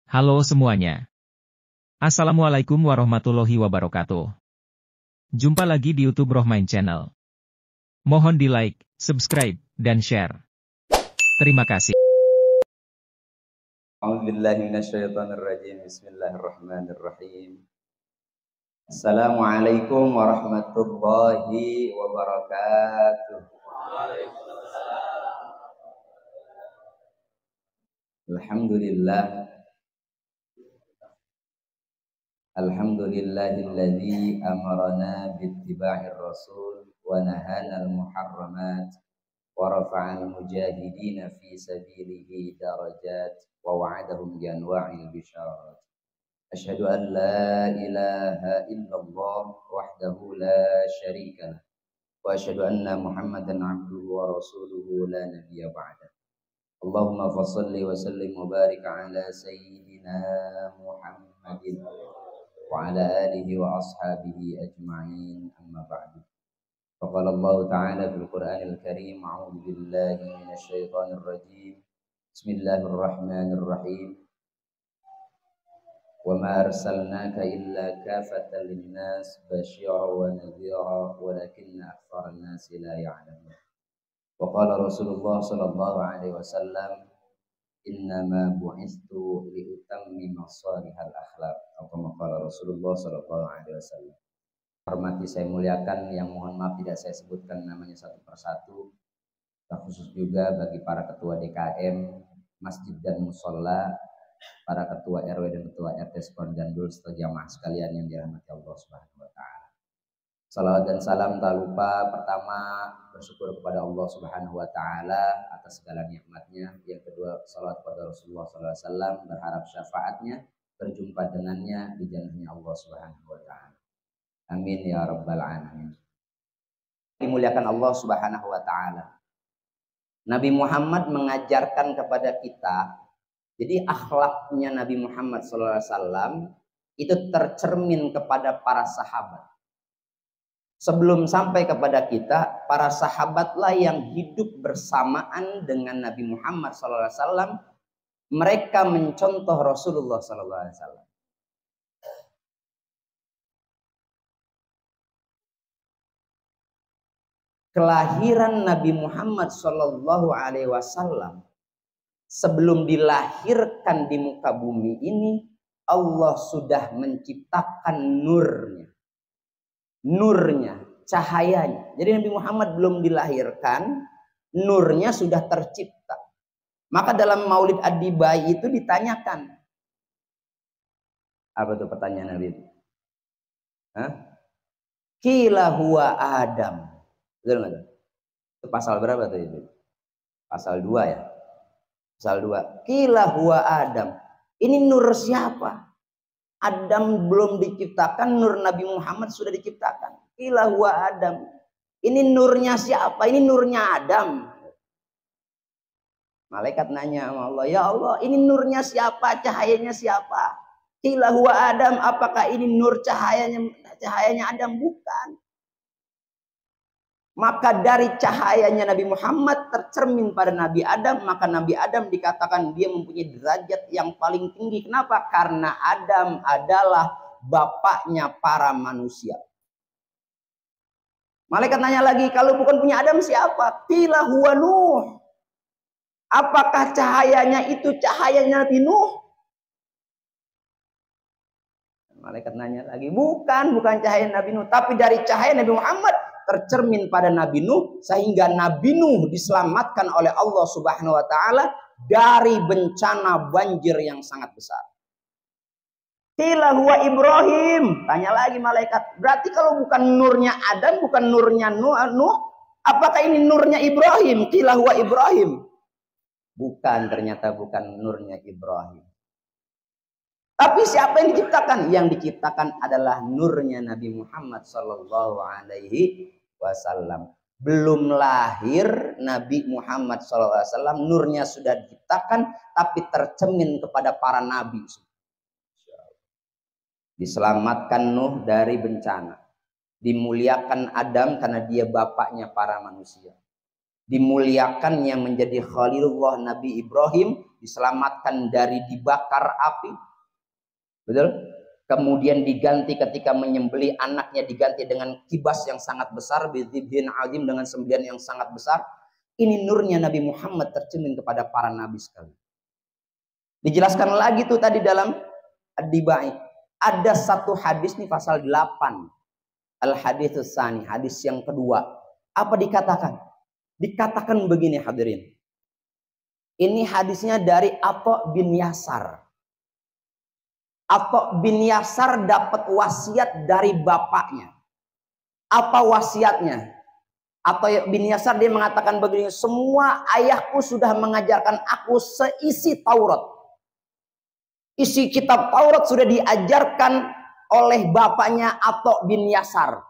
Halo semuanya. Assalamualaikum warahmatullahi wabarakatuh. Jumpa lagi di YouTube Rohmain Channel. Mohon di like, subscribe, dan share. Terima kasih. A'udzubillahi minasyaitonirrajim. Bismillahirrahmanirrahim. Assalamualaikum warahmatullahi wabarakatuh. Alhamdulillah. Alhamdulillahilladzi amarana bittiba'ir rasul wa nahana al-muharramat wa rafa'al mujahidina fi sabilihi darajat wa wa'adahum bi anwa'il bisharat. Asyhadu an la ilaha illallah wahdahu la syarika lah wa asyhadu anna Muhammadan abduhu wa rasuluhu la nabiyya ba'da. Allahumma fassalli wa sallim wa barik ala sayyidina Muhammadin wa ala alihi wa ashabihi ajma'in, amma ba'du. Faqala Allah ta'ala fil Qur'anil Karim, a'udzu billahi minasy syaithanir rajim. Bismillahirrahmanirrahim. Wa ma arsalnaka illa kafatan lin-nas basyiran wa nadhira walakinna aktsaran nasi la ya'lamun. Wa qala Rasulullah sallallahu alaihi wasallam, innama bu'istu liutammima shalihal akhlaq, atau maqala Rasulullah sallallahu alaihi wasallam. Hormati saya muliakan, yang mohon maaf tidak saya sebutkan namanya satu persatu, khusus juga bagi para ketua DKM, masjid dan musholla, para ketua RW dan ketua RT Sekondandul serta jamaah sekalian yang dirahmati Allah Subhanahu wa taala. Salawat dan salam tak lupa pertama bersyukur kepada Allah Subhanahu wa taala atas segala nikmatnya. Yang kedua, salawat kepada Rasulullah sallallahu alaihi wasallam, berharap syafaatnya, berjumpa dengannya di jannahnya Allah Subhanahu wa taala. Amin ya rabbal alamin. Dimuliakan Allah Subhanahu wa taala. Nabi Muhammad mengajarkan kepada kita, jadi akhlaknya Nabi Muhammad sallallahu alaihi wasallam itu tercermin kepada para sahabat. Sebelum sampai kepada kita, para sahabatlah yang hidup bersamaan dengan Nabi Muhammad SAW. Mereka mencontoh Rasulullah SAW. Kelahiran Nabi Muhammad SAW, sebelum dilahirkan di muka bumi ini, Allah sudah menciptakan nurnya, cahayanya. Jadi Nabi Muhammad belum dilahirkan, nurnya sudah tercipta. Maka dalam Maulid Ad-Dibai itu ditanyakan. Apa tuh pertanyaan Nabi? Qila huwa Adam. Betul nggak tuh? Itu pasal berapa tuh itu? Pasal 2 ya. Pasal 2. Qila huwa Adam. Ini nur siapa? Adam belum diciptakan, nur Nabi Muhammad sudah diciptakan. Qila huwa Adam. Ini nurnya siapa? Ini nurnya Adam. Malaikat nanya sama Allah, ya Allah, ini nurnya siapa? Cahayanya siapa? Qila huwa Adam. Apakah ini nur cahayanya Adam? Bukan. Maka dari cahayanya Nabi Muhammad tercermin pada Nabi Adam, maka Nabi Adam dikatakan dia mempunyai derajat yang paling tinggi. Kenapa? Karena Adam adalah bapaknya para manusia. Malaikat nanya lagi, kalau bukan punya Adam siapa? Qila huwa Nuh. Apakah cahayanya itu cahayanya Nabi Nuh? Malaikat nanya lagi, bukan cahaya Nabi Nuh, tapi dari cahaya Nabi Muhammad tercermin pada Nabi Nuh, sehingga Nabi Nuh diselamatkan oleh Allah Subhanahu wa taala dari bencana banjir yang sangat besar. Qila huwa Ibrahim. Tanya lagi malaikat, berarti kalau bukan nurnya Adam, bukan nurnya Nuh, apakah ini nurnya Ibrahim? Qila huwa Ibrahim. Bukan, ternyata bukan nurnya Ibrahim. Tapi siapa yang diciptakan? Yang diciptakan adalah nurnya Nabi Muhammad sallallahu alaihi wasallam. Belum lahir Nabi Muhammad sallallahu alaihi wasallam, nurnya sudah diciptakan, tapi tercermin kepada para nabi. Diselamatkan Nuh dari bencana. Dimuliakan Adam karena dia bapaknya para manusia. dimuliakannya menjadi Khalilullah Nabi Ibrahim, diselamatkan dari dibakar api. Betul? Kemudian diganti ketika menyembelih anaknya, diganti dengan kibas yang sangat besar, bidzibhin azim, dengan sembelihan yang sangat besar. Ini nurnya Nabi Muhammad tercermin kepada para nabi sekalian. Dijelaskan lagi tuh tadi dalam Ad-Dibai. Ada satu hadis nih, pasal 8. Al-haditsus tsani, hadis yang kedua. Apa dikatakan? Dikatakan begini hadirin. Ini hadisnya dari Atha bin Yasar. Atha bin Yasar dapat wasiat dari bapaknya. Apa wasiatnya? Atha bin Yasar dia mengatakan begini, semua ayahku sudah mengajarkan aku seisi Taurat. Isi kitab Taurat sudah diajarkan oleh bapaknya Atha bin Yasar.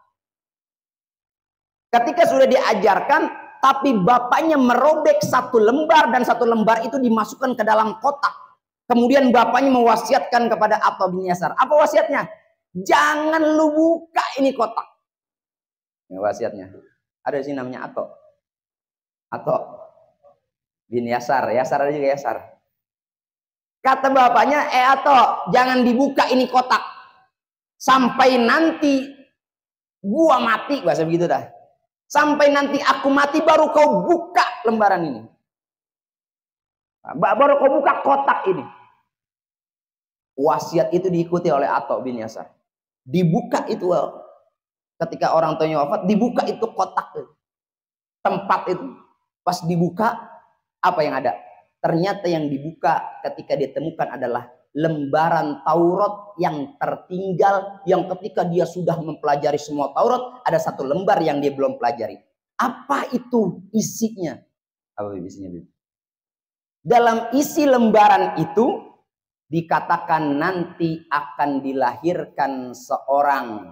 Ketika sudah diajarkan, tapi bapaknya merobek satu lembar dan satu lembar itu dimasukkan ke dalam kotak. Kemudian bapaknya mewasiatkan kepada Atha bin Yasar. Apa wasiatnya? Jangan lu buka ini kotak. Ini wasiatnya. Ada sih namanya Atha. Atha bin Yasar. Yasar ada juga Yasar. Kata bapaknya, Atha, jangan dibuka ini kotak. Sampai nanti gua mati. Bahasa begitu dah. Sampai nanti aku mati baru kau buka lembaran ini. Baru kau buka kotak ini. Wasiat itu diikuti oleh Atha bin Yasar. Dibuka itu ketika orang tuanya wafat, dibuka itu kotak itu. Tempat itu. Pas dibuka, apa yang ada? Ternyata yang dibuka ketika ditemukan adalah lembaran Taurat yang tertinggal, yang ketika dia sudah mempelajari semua Taurat, ada satu lembar yang dia belum pelajari. Apa itu isinya? Apa isinya? Dalam isi lembaran itu dikatakan nanti akan dilahirkan seorang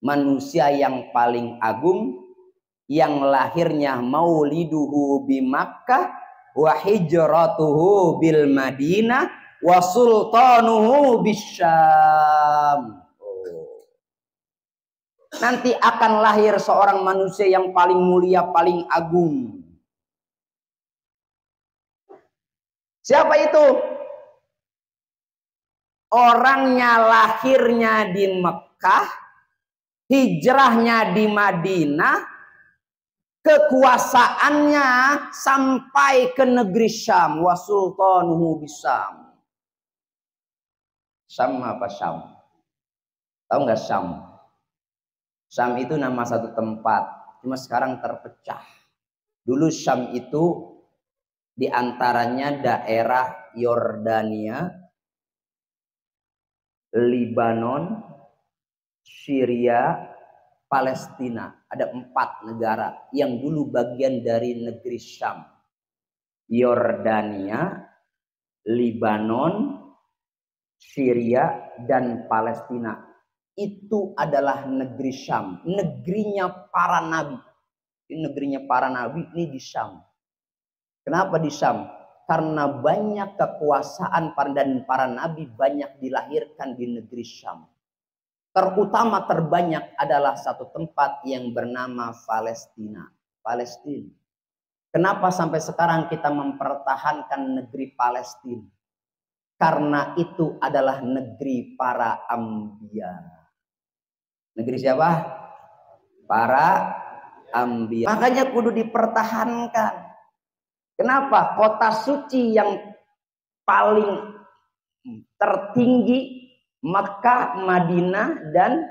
manusia yang paling agung, yang lahirnya mauliduhu bi Makkah wa hijratuhu bil Madinah wa sultanuhu bisyam. Nanti akan lahir seorang manusia yang paling mulia, paling agung. Siapa itu? Orangnya lahirnya di Mekah, hijrahnya di Madinah, kekuasaannya sampai ke negeri Syam, wa sultanuhu bisyam. Syam apa Syam? Tahu nggak Syam? Syam itu nama satu tempat, cuma sekarang terpecah. Dulu Syam itu diantaranya daerah Yordania, Libanon, Syria, Palestina. Ada 4 negara yang dulu bagian dari negeri Syam. Yordania, Libanon, Syria, dan Palestina. Itu adalah negeri Syam. Negerinya para nabi. Ini negerinya para nabi, ini di Syam. Kenapa di Syam? Karena banyak kekuasaan dan para nabi banyak dilahirkan di negeri Syam. Terutama terbanyak adalah satu tempat yang bernama Palestina. Palestina. Kenapa sampai sekarang kita mempertahankan negeri Palestina? Karena itu adalah negeri para anbiya. Negeri siapa? Para anbiya. Makanya kudu dipertahankan. Kenapa? Kota suci yang paling tertinggi Mekah, Madinah, dan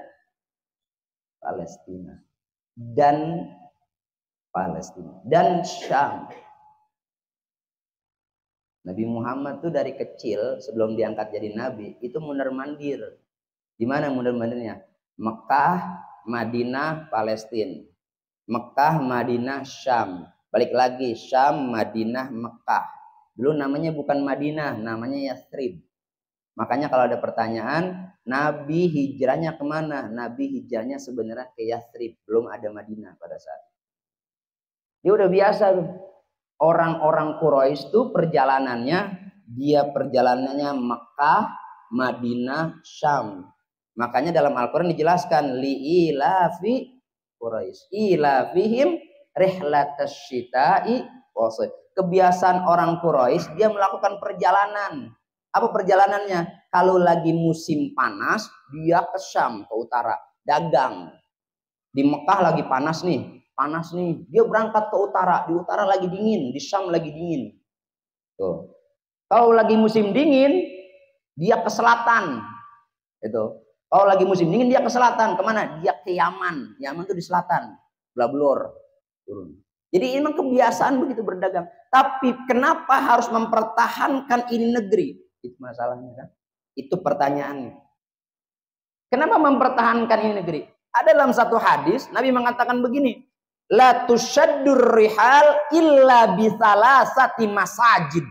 Palestina. Dan Palestina. Dan Syam. Nabi Muhammad tuh dari kecil sebelum diangkat jadi nabi itu mundar-mandir. Di mana mundar-mandirnya? Mekah, Madinah, Palestina. Mekah, Madinah, Syam. Balik lagi Syam, Madinah, Mekah. Dulu namanya bukan Madinah, namanya Yathrib. Makanya kalau ada pertanyaan, Nabi hijrahnya kemana? Nabi hijrahnya sebenarnya ke Yathrib, belum ada Madinah pada saat itu. Dia udah biasa tuh. Orang-orang Quraisy itu perjalanannya Mekah, Madinah, Syam. Makanya dalam Al-Quran dijelaskan li'ilafi Quraisy, ilafihim rihlatash syita'i was-shayf. Kebiasaan orang Quraisy dia melakukan perjalanan. Apa perjalanannya? Kalau lagi musim panas, dia ke Syam, ke utara, dagang. Di Mekah lagi panas nih, dia berangkat ke utara, di utara lagi dingin, di Syam lagi dingin. Tuh. Kalau lagi musim dingin, dia ke selatan. Itu. Kalau lagi musim dingin dia ke selatan, kemana? Dia ke Yaman. Yaman itu di selatan, Blablor. Turun. Jadi memang kebiasaan begitu berdagang. Tapi kenapa harus mempertahankan ini negeri? Itu masalahnya kan? Itu pertanyaannya. Kenapa mempertahankan ini negeri? Ada dalam satu hadis Nabi mengatakan begini, la tushaddur rihal illa bisalasati masajid.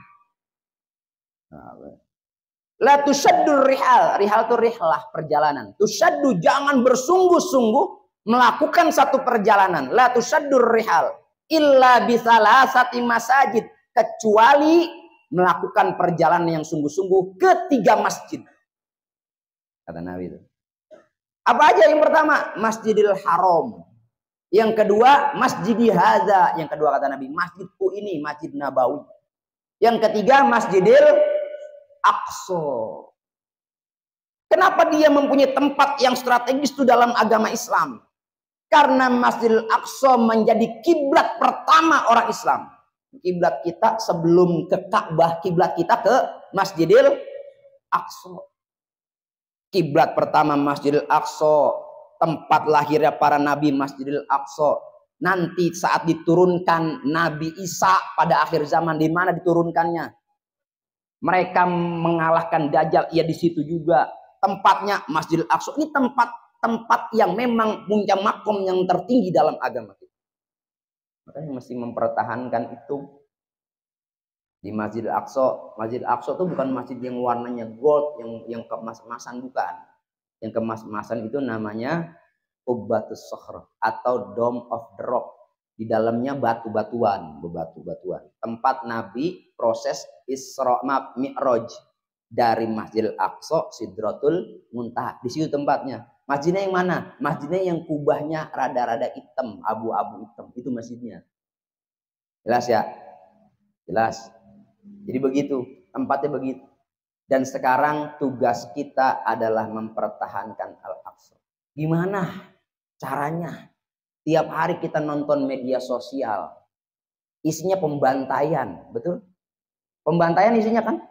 La tushaddur rihal, rihal itu rihlah, perjalanan. Tushaddu, jangan bersungguh-sungguh melakukan satu perjalanan. La tushaddur rihal illa bisalasati masajid, kecuali melakukan perjalanan yang sungguh-sungguh ke 3 masjid. Kata Nabi itu. Apa aja? Yang pertama, Masjidil Haram. Yang kedua, Masjidi Hadza. Yang kedua kata Nabi, masjidku ini, Masjid Nabawi. Yang ketiga, Masjidil Aqsa. Kenapa dia mempunyai tempat yang strategis itu dalam agama Islam? Karena Masjidil Aqsa menjadi kiblat pertama orang Islam. Kiblat kita sebelum ke Ka'bah, kiblat kita ke Masjidil Aqsa. Kiblat pertama Masjidil Aqsa, tempat lahirnya para nabi Masjidil Aqsa. Nanti saat diturunkan Nabi Isa pada akhir zaman, di mana diturunkannya? Mereka mengalahkan Dajjal, ya di situ juga. Tempatnya Masjidil Aqsa. Ini tempat yang memang punya makom yang tertinggi dalam agama kita. Makanya mesti mempertahankan itu. Di Masjidil Aqsa, Masjidil Aqsa itu bukan masjid yang warnanya gold, yang kemas-kemasan, bukan. Yang kemas-kemasan itu namanya Qubbatus Sakhr atau Dome of the Rock. Di dalamnya batu-batuan, bebatu-batuan. Tempat Nabi proses Isra Mi'raj dari Masjidil Aqsa, Sidratul Muntaha. Di situ tempatnya. Masjidnya yang mana? Masjidnya yang kubahnya rada-rada hitam, abu-abu hitam. Itu masjidnya. Jelas ya? Jelas. Jadi begitu, tempatnya begitu. Dan sekarang tugas kita adalah mempertahankan Al-Aqsa. Gimana caranya? Tiap hari kita nonton media sosial. Isinya pembantaian, betul? Pembantaian isinya kan?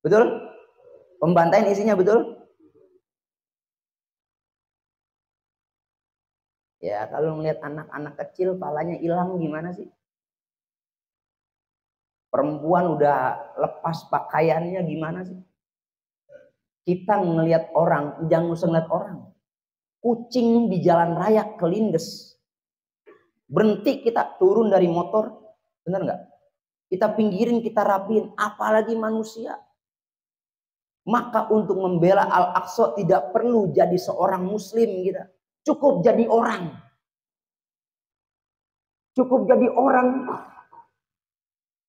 Betul? Pembantaian isinya, betul? Ya, kalau melihat anak-anak kecil palanya hilang gimana sih? Perempuan udah lepas pakaiannya gimana sih? Kita ngelihat orang, jangan usah ngeliat orang. Kucing di jalan raya kelindes. Berhenti kita turun dari motor, benar nggak? Kita pinggirin, kita rapiin, apalagi manusia. Maka untuk membela Al-Aqsa tidak perlu jadi seorang muslim kita. Cukup jadi orang. Cukup jadi orang.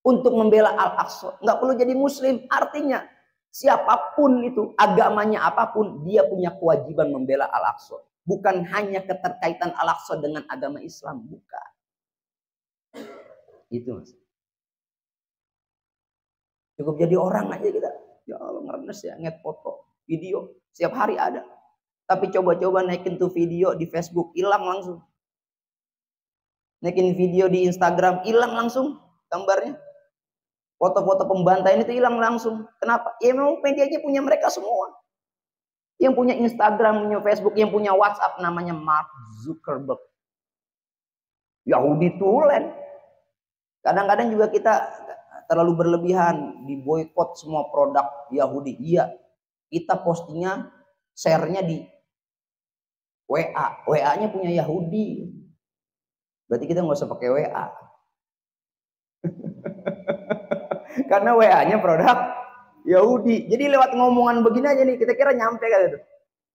Untuk membela Al-Aqsa. Nggak perlu jadi muslim. Artinya siapapun itu, agamanya apapun, dia punya kewajiban membela Al-Aqsa. Bukan hanya keterkaitan Al-Aqsa dengan agama Islam. Bukan. Itu mas. Cukup jadi orang aja kita. Ya Allah, ngerenes ya, nget foto, video. Setiap hari ada. Tapi coba-coba naikin tuh video di Facebook, hilang langsung. Naikin video di Instagram, hilang langsung gambarnya. Foto-foto pembantaian itu hilang langsung. Kenapa? Ya memang medianya punya mereka semua. Yang punya Instagram, punya Facebook, yang punya WhatsApp namanya Mark Zuckerberg. Yahudi tulen. Kadang-kadang juga kita terlalu berlebihan, diboikot semua produk Yahudi. Iya, kita postingnya, share-nya di WA. WA-nya punya Yahudi. Berarti kita nggak usah pakai WA. Karena WA-nya produk Yahudi. Jadi lewat ngomongan begini aja nih, kita kira nyampe kan gitu.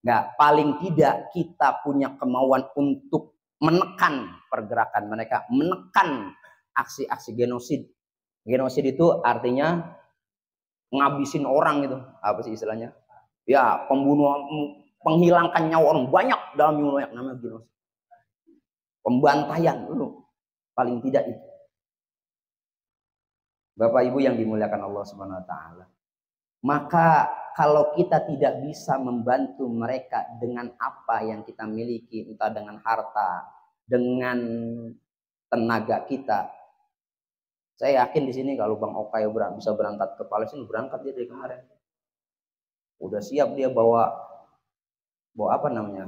Nggak, paling tidak kita punya kemauan untuk menekan pergerakan mereka, menekan aksi-aksi genosid. Genosid itu artinya ngabisin orang gitu. Apa sih istilahnya? Ya, pembunuhan, penghilangkan nyawa orang banyak dalam wilayah namanya genosid. Pembantaian dulu. Paling tidak itu. Bapak Ibu yang dimuliakan Allah Subhanahu wa taala. Maka kalau kita tidak bisa membantu mereka dengan apa yang kita miliki, entah dengan harta, dengan tenaga kita. Saya yakin di sini kalau Bang Okay bisa berangkat ke Palestina, berangkat dia dari kemarin. Udah siap dia bawa apa namanya?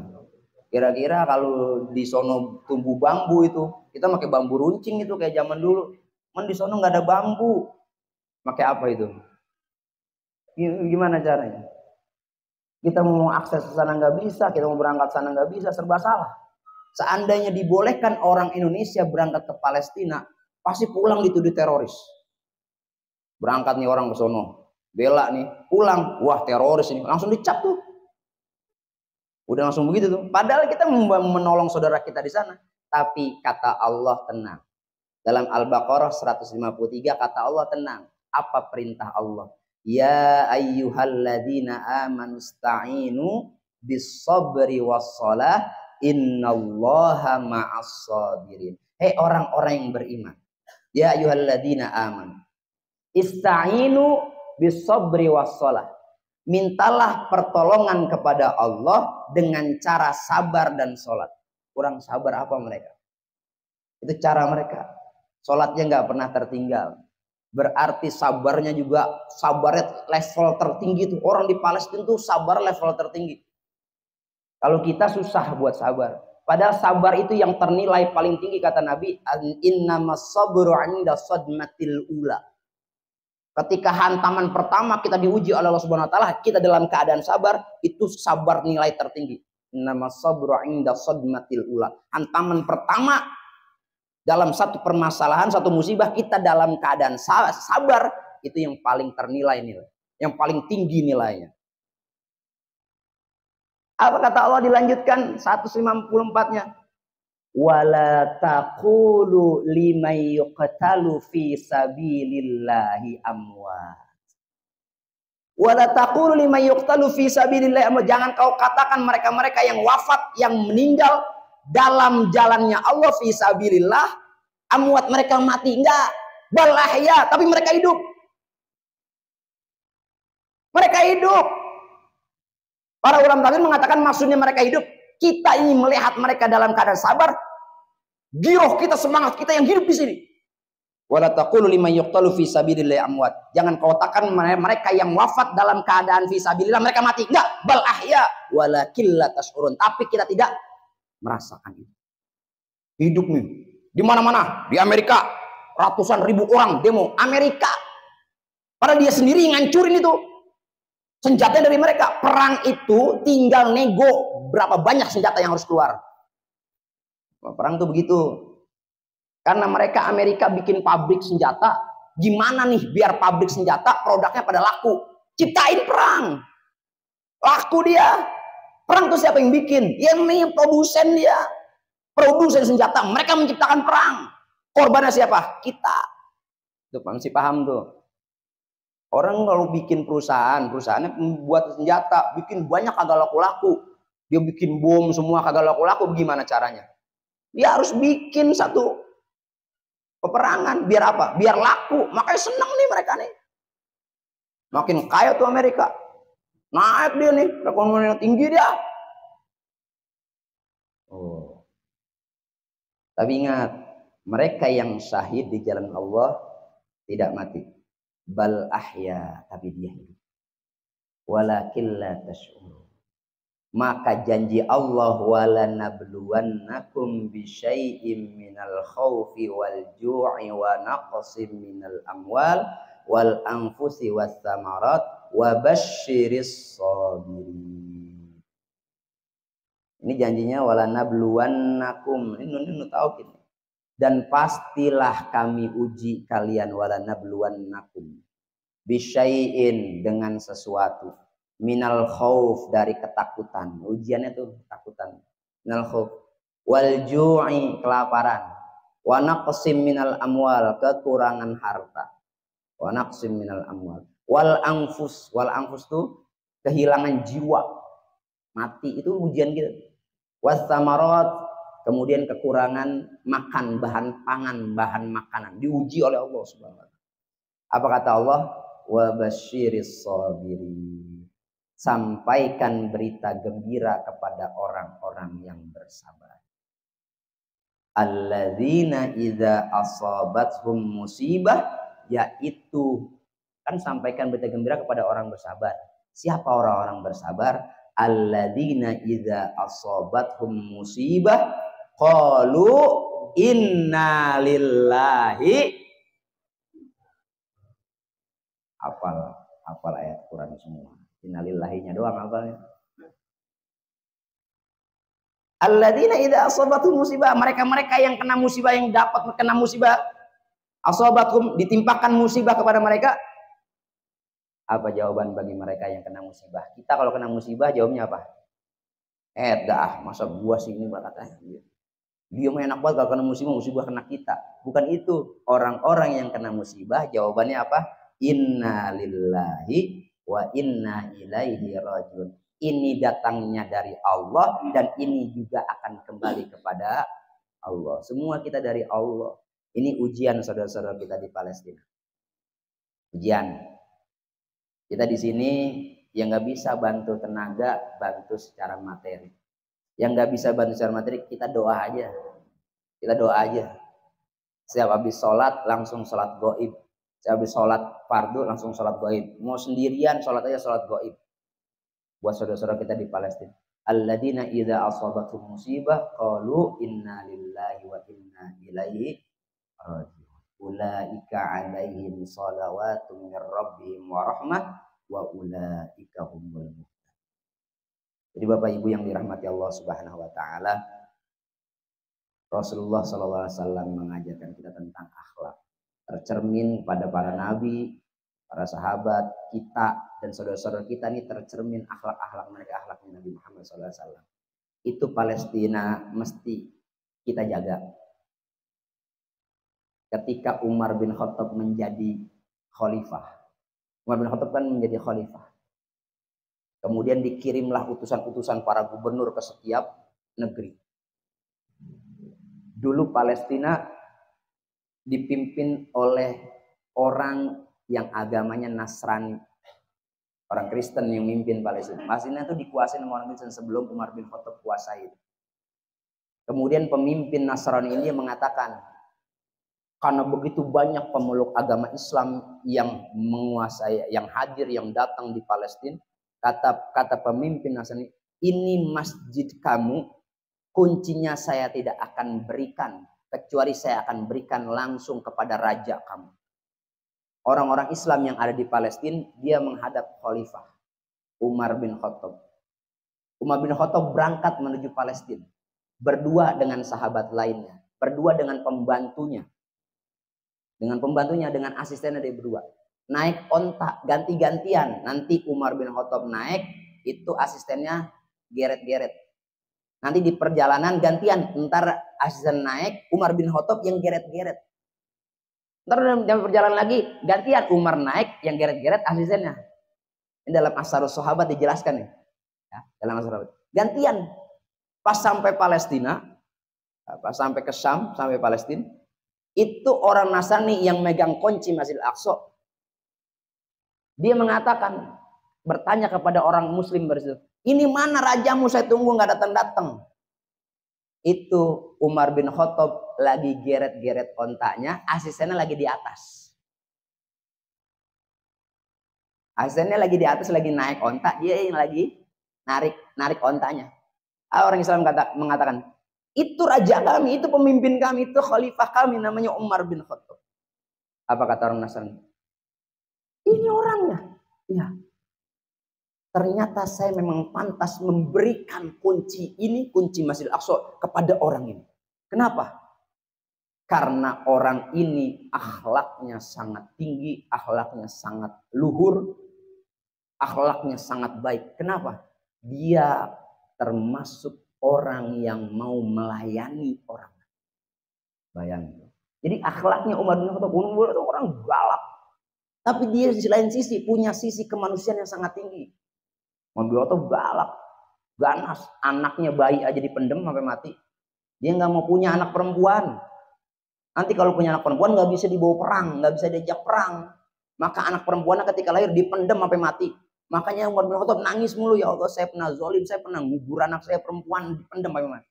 Kira-kira kalau di sono tumbuh bambu itu, kita pakai bambu runcing itu kayak zaman dulu. Man di sono nggak ada bambu. Pakai apa itu? Gimana caranya? Kita mau akses ke sana nggak bisa, kita mau berangkat sana nggak bisa, serba salah. Seandainya dibolehkan orang Indonesia berangkat ke Palestina, pasti pulang dituduh teroris. Berangkat nih orang ke sono, bela nih, pulang, wah teroris ini, langsung dicap tuh. Udah langsung begitu tuh. Padahal kita menolong saudara kita di sana. Tapi kata Allah tenang. Dalam Al-Baqarah 153 kata Allah tenang. Apa perintah Allah? Ya ayyuhalladzina amanu sta'inu bis-sabri was-shalah innallaha ma'as-sabirin. Hei orang-orang yang beriman. Ya ayyuhalladzina amanu ista'inu bis-sabri was-shalah. Mintalah pertolongan kepada Allah dengan cara sabar dan sholat. Kurang sabar apa mereka? Itu cara mereka. Sholatnya nggak pernah tertinggal. Berarti sabarnya juga sabarnya level tertinggi tuh. Orang di Palestina tuh sabar level tertinggi. Kalau kita susah buat sabar. Padahal sabar itu yang ternilai paling tinggi kata Nabi. Innamas sabru 'inda sadmatil ula. Ketika hantaman pertama kita diuji oleh Allah Subhanahu wa taala, kita dalam keadaan sabar, itu sabar nilai tertinggi. Innamas sabru 'inda sadmatil ula. Hantaman pertama dalam satu permasalahan, satu musibah, kita dalam keadaan sabar, itu yang paling ternilai nilai, yang paling tinggi nilainya. Apa kata Allah dilanjutkan 154-nya? Wala taqulu liman yuqtalu fi sabilillahi amwat. Wala taqulu liman yuqtalu fi sabilillahi amwat. Jangan kau katakan mereka-mereka yang wafat, yang meninggal dalam jalannya Allah fi sabilillah, amwat, mereka mati. Enggak, bal ahya, tapi mereka hidup. Mereka hidup. Para ulama tafsir mengatakan maksudnya mereka hidup, kita ingin melihat mereka dalam keadaan sabar. Giroh kita, semangat kita yang hidup di sini. Wala taqulu liman yuqtalu fi sabilillah amwat. Jangan kau katakan mereka yang wafat dalam keadaan fi sabilillah mereka mati. Enggak, bal ahya walakin la tash'urun. Tapi kita tidak merasakan itu. Hidup nih di mana-mana, di Amerika ratusan ribu orang demo Amerika. Padahal dia sendiri ngancurin itu. Senjata dari mereka. Perang itu tinggal nego berapa banyak senjata yang harus keluar. Perang itu begitu. Karena mereka Amerika bikin pabrik senjata. Gimana nih biar pabrik senjata produknya pada laku? Ciptain perang. Laku dia. Perang itu siapa yang bikin? Yang nih produsen dia. Produsen senjata. Mereka menciptakan perang. Korbannya siapa? Kita. Tuh masih paham tuh. Orang kalau bikin perusahaannya membuat senjata, bikin banyak kagak laku-laku. Dia bikin bom semua kagak laku-laku, gimana caranya? Dia harus bikin satu peperangan, biar apa? Biar laku. Makanya seneng nih mereka nih. Makin kaya tuh Amerika. Naik dia nih, perekonomian tinggi dia. Oh. Tapi ingat, mereka yang syahid di jalan Allah tidak mati. Bal ahya, tapi dia hidup. Walakin la tash'urun. Maka janji Allah wala nabluwannakum bisyai'im minal khaufi wal ju'i wa naqsim minal amwal wal anfusi was samarat wa basyiris sabirin. Ini janjinya wala nabluwannakum. Ini tahu kita. Dan pastilah kami uji kalian wala nabluwannakum bisyai'in, dengan sesuatu, minal khauf, dari ketakutan. Ujiannya tuh ketakutan, minal khauf, wal ju'i, kelaparan, wa naqsim minal amwal, kekurangan harta, wa naqsim minal amwal, wal anfus tuh kehilangan jiwa, mati, itu ujian kita. Was samarat, kemudian kekurangan makan, bahan pangan, bahan makanan, diuji oleh Allah Subhanahu wa taala. Apa kata Allah? Wa basyiris sabirin. Sampaikan berita gembira kepada orang-orang yang bersabar. Alladzina idza asabathum musibah, yaitu kan sampaikan berita gembira kepada orang bersabar. Siapa orang-orang bersabar? Alladzina idza asabathum musibah qalu inna lillahi. Hafal ayat Quran semua. Innalillahinya doang hafalnya. Alladzina idza asabathum musibah, mereka-mereka yang kena musibah, yang dapat kena musibah, asabathum, ditimpakan musibah kepada mereka. Apa jawaban bagi mereka yang kena musibah? Kita kalau kena musibah jawabnya apa? Dah, masa gua sih ini berkata. Dia mah enak banget kalau kena musibah, musibah kena kita. Bukan itu. Orang-orang yang kena musibah jawabannya apa? Inna lillahi wa inna ilaihi rajiun. Ini datangnya dari Allah dan ini juga akan kembali kepada Allah. Semua kita dari Allah. Ini ujian saudara-saudara kita di Palestina. Ujian. Kita di sini yang nggak bisa bantu tenaga, bantu secara materi. Yang nggak bisa bantu secara materi, kita doa aja. Kita doa aja. Setiap habis sholat langsung sholat gaib. Setiap habis sholat fardu langsung sholat gaib. Mau sendirian sholat aja sholat gaib. Buat saudara-saudara kita di Palestina. Alladzina idza asabathum musibah qalu inna lillahi wa inna ilaihi raji'un. Ulaika 'alaihim shalawatun mir rabbihim wa rahmah wa ulaika humul muhtadun. Jadi Bapak Ibu yang dirahmati Allah Subhanahu wa taala, Rasulullah sallallahu alaihi wasallam mengajarkan kita tentang akhlak. Tercermin pada para nabi, para sahabat kita dan saudara-saudara kita ini tercermin akhlak-akhlak mereka, akhlaknya Nabi Muhammad SAW. Itu Palestina mesti kita jaga. Ketika Umar bin Khattab menjadi khalifah, Umar bin Khattab kan menjadi khalifah. Kemudian dikirimlah utusan-utusan para gubernur ke setiap negeri. Dulu Palestina dipimpin oleh orang yang agamanya Nasrani, orang Kristen yang mimpin Palestina. Palestina itu dikuasai sama orang Kristen sebelum Umar bin Khattab kuasai. Kemudian pemimpin Nasrani ini mengatakan, karena begitu banyak pemeluk agama Islam yang menguasai, yang hadir, yang datang di Palestina, kata pemimpin Nasrani, ini masjid kamu, kuncinya saya tidak akan berikan, kecuali saya akan berikan langsung kepada raja kamu. Orang-orang Islam yang ada di Palestina, dia menghadap khalifah Umar bin Khattab. Umar bin Khattab berangkat menuju Palestina, berdua dengan sahabat lainnya, berdua dengan pembantunya, dengan asistennya, dia berdua. Naik onta, ganti-gantian. Nanti Umar bin Khattab naik, itu asistennya geret-geret. Nanti di perjalanan gantian, ntar asisten naik, Umar bin Khattab yang geret-geret. Ntar dalam perjalanan lagi, gantian Umar naik, yang geret-geret asistennya. Ini dalam Asharus Sahabat dijelaskan nih. Ya, dalam Asharus Sahabat. Gantian. Pas sampai Palestina, pas sampai ke Syam, sampai Palestina, itu orang Nasrani yang megang kunci Masjidil Aqsa. Dia mengatakan, bertanya kepada orang Muslim bersitu, ini mana rajamu, saya tunggu nggak datang-datang. Itu Umar bin Khattab lagi geret-geret ontaknya, asistennya lagi di atas. Asistennya lagi di atas, lagi naik ontak, dia yang lagi narik ontaknya. Orang Islam mengatakan, itu raja kami, itu pemimpin kami, itu khalifah kami, namanya Umar bin Khattab. Apa kata orang Nasrani? Ini orangnya. Ya. Ternyata saya memang pantas memberikan kunci ini, kunci Masjidil Aqsa kepada orang ini. Kenapa? Karena orang ini akhlaknya sangat tinggi, akhlaknya sangat luhur, akhlaknya sangat baik. Kenapa? Dia termasuk orang yang mau melayani orang. Bayangin. Jadi akhlaknya Umar bin Khattab itu orang galak. Tapi dia di lain sisi punya sisi kemanusiaan yang sangat tinggi. Umar bin Khattab galak, ganas, anaknya bayi aja dipendem sampai mati. Dia nggak mau punya anak perempuan. Nanti kalau punya anak perempuan nggak bisa dibawa perang, nggak bisa diajak perang. Maka anak perempuannya ketika lahir dipendam sampai mati. Makanya Umar bin Khattab nangis mulu, ya Allah, saya pernah zalim, saya pernah ngubur anak saya perempuan, dipendam sampai mati.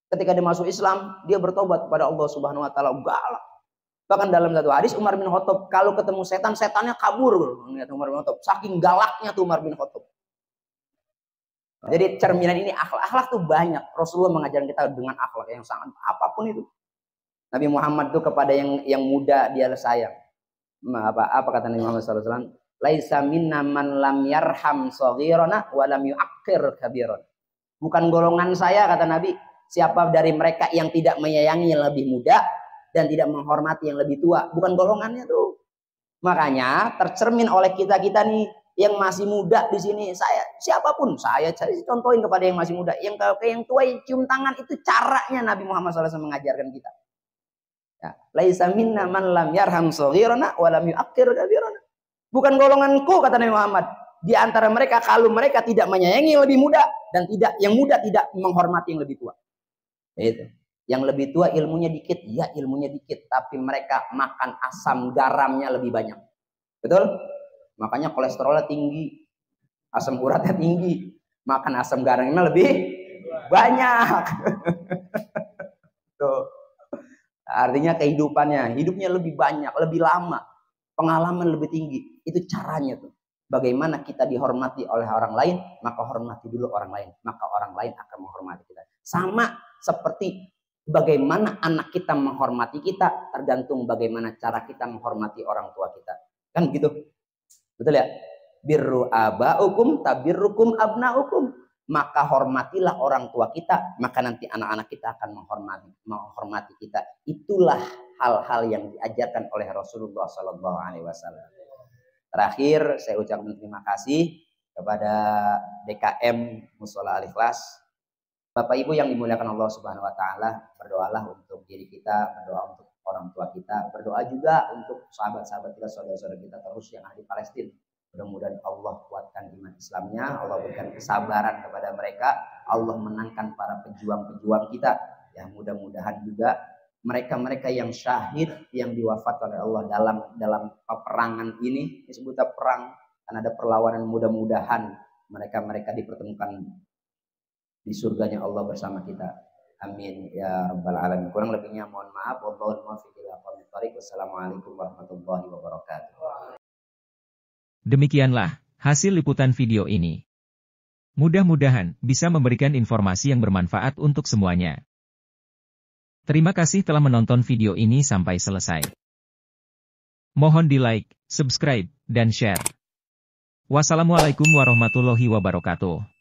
Ketika dia masuk Islam, dia bertobat kepada Allah Subhanahu wa taala, galak. Bahkan dalam satu hadis Umar bin Khattab kalau ketemu setan, setannya kabur. Lihat Umar bin Khattab, saking galaknya tuh Umar bin Khattab. Jadi cerminan ini akhlak tuh banyak. Rasulullah mengajarkan kita dengan akhlak yang sangat apapun itu. Nabi Muhammad tuh kepada yang muda dia sayang. Apa kata Nabi Muhammad SAW? Laisa minna man lam yarham saghirana wa lam yu'aqqir kabiran. Bukan golongan saya, kata Nabi, siapa dari mereka yang tidak menyayangi yang lebih muda dan tidak menghormati yang lebih tua. Bukan golongannya tuh. Makanya tercermin oleh kita-kita nih yang masih muda di sini, siapapun, saya contohin kepada yang masih muda, yang tua yang cium tangan, itu caranya Nabi Muhammad SAW mengajarkan kita. Ya, laisa minna man lam yarham saghirana wa lam yu'aqqir kabirana. Bukan golonganku, kata Nabi Muhammad. Di antara mereka kalau mereka tidak menyayangi yang lebih muda dan yang muda tidak menghormati yang lebih tua. Itu. Yang lebih tua ilmunya dikit, ya ilmunya dikit, tapi mereka makan asam garamnya lebih banyak. Betul? Makanya kolesterolnya tinggi, asam uratnya tinggi, makan asam garamnya lebih banyak. Tuh. Artinya hidupnya lebih banyak, lebih lama, pengalaman lebih tinggi. Itu caranya tuh. Bagaimana kita dihormati oleh orang lain, maka hormati dulu orang lain, maka orang lain akan menghormati kita. Sama seperti bagaimana anak kita menghormati kita, tergantung bagaimana cara kita menghormati orang tua kita. Kan gitu. Betul ya? Birru aba'ukum tabirrukum abna'ukum. Maka hormatilah orang tua kita, maka nanti anak-anak kita akan menghormati kita. Itulah hal-hal yang diajarkan oleh Rasulullah SAW. Terakhir, saya ucapkan terima kasih kepada DKM Mushola Al-Ikhlas. Bapak Ibu yang dimuliakan Allah Subhanahu wa taala, berdoalah untuk diri kita, berdoa untuk orang tua kita, berdoa juga untuk sahabat-sahabat kita, saudara-saudara kita terus yang ada di Palestina. Mudah-mudahan Allah kuatkan iman Islamnya, Allah berikan kesabaran kepada mereka, Allah menangkan para pejuang-pejuang kita. Ya, mudah-mudahan juga mereka-mereka yang syahid, yang diwafatkan oleh Allah dalam peperangan ini, disebutnya perang, karena ada perlawanan, mudah-mudahan mereka dipertemukan di surganya Allah bersama kita. Amin ya rabbal alamin. Kurang lebihnya mohon maaf. Wassalamualaikum warahmatullahi wabarakatuh. Demikianlah hasil liputan video ini. Mudah-mudahan bisa memberikan informasi yang bermanfaat untuk semuanya. Terima kasih telah menonton video ini sampai selesai. Mohon di-like, subscribe, dan share. Wassalamualaikum warahmatullahi wabarakatuh.